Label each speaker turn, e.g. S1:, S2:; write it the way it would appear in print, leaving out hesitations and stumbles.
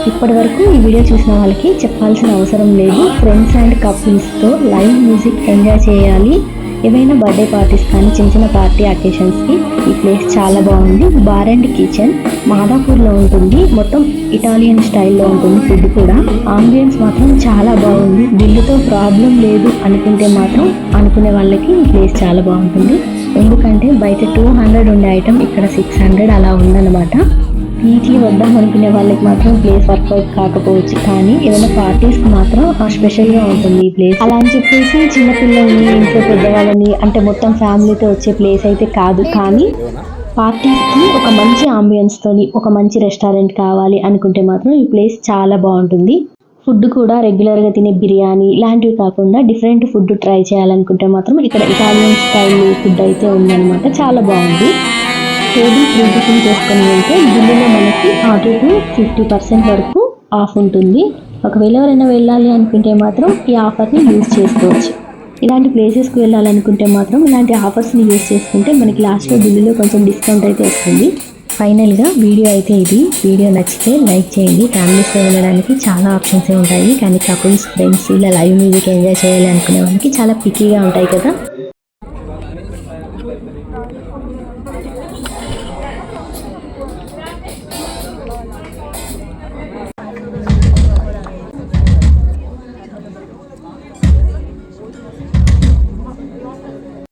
S1: ఇప్పటి వరకు ఈ వీడియో చూసిన వాళ్ళకి చెప్పాల్సిన అవసరం లేదు. ఫ్రెండ్స్ అండ్ కపుల్స్తో లైవ్ మ్యూజిక్ ఎంజాయ్ చేయాలి. ఏవైనా బర్త్డే పార్టీస్ కానీ చిన్న చిన్న పార్టీ అకేషన్స్కి ఈ ప్లేస్ చాలా బాగుంది. బార్ అండ్ కిచెన్ మాదాపూర్లో ఉంటుంది. మొత్తం ఇటాలియన్ స్టైల్లో ఉంటుంది. ఫుడ్ కూడా ఆంబియన్స్ మాత్రం చాలా బాగుంది. బిల్లుతో ప్రాబ్లం లేదు అనుకుంటే మాత్రం అనుకునే వాళ్ళకి ఈ ప్లేస్ చాలా బాగుంటుంది. ఎందుకంటే బయట 200 ఉండే ఐటమ్ ఇక్కడ 600 అలా ఉందన్నమాట. వీక్లీ వద్దాం అనుకునే వాళ్ళకి మాత్రం ప్లేస్ వర్కౌట్ కాకపోవచ్చు, కానీ ఏదైనా పార్టీస్కి మాత్రం స్పెషల్గా ఉంటుంది ఈ ప్లేస్. అలా అని చెప్పేసి చిన్నపిల్లల్ని ఇంట్లో పెద్దవాళ్ళని అంటే మొత్తం ఫ్యామిలీతో వచ్చే ప్లేస్ అయితే కాదు. కానీ పార్టీస్కి ఒక మంచి ఆంబియన్స్తోని ఒక మంచి రెస్టారెంట్ కావాలి అనుకుంటే మాత్రం ఈ ప్లేస్ చాలా బాగుంటుంది. ఫుడ్ కూడా రెగ్యులర్గా తినే బిర్యానీ ఇలాంటివి కాకుండా డిఫరెంట్ ఫుడ్ ట్రై చేయాలనుకుంటే మాత్రం ఇక్కడ ఇటాలియన్ స్టైల్ ఫుడ్ అయితే ఉందన్నమాట. చాలా బాగుంది. టేబుల్ ఫ్రీ బుకింగ్ చేసుకొని వెళ్తే బిల్లులో మనకి 40% వరకు ఆఫ్ ఉంటుంది. ఒకవేళ ఎవరైనా వెళ్ళాలి అనుకుంటే మాత్రం ఈ ఆఫర్ని యూజ్ చేసుకోవచ్చు. ఇలాంటి ప్లేసెస్కి వెళ్ళాలనుకుంటే మాత్రం ఇలాంటి ఆఫర్స్ని యూజ్ చేసుకుంటే మనకి లాస్ట్లో బిల్లులో కొంచెం డిస్కౌంట్ అయితే వస్తుంది. ఫైనల్గా వీడియో అయితే ఇది. వీడియో నచ్చితే లైక్ చేయండి. ఫ్యామిలీస్తో వెళ్ళడానికి చాలా ఆప్షన్సే ఉంటాయి, కానీ కపుల్స్ ఫ్రెండ్స్ ఇలా లైవ్ మ్యూజిక్ ఎంజాయ్ చేయాలి అనుకునే వాళ్ళకి చాలా పిక్కీగా ఉంటాయి కదా.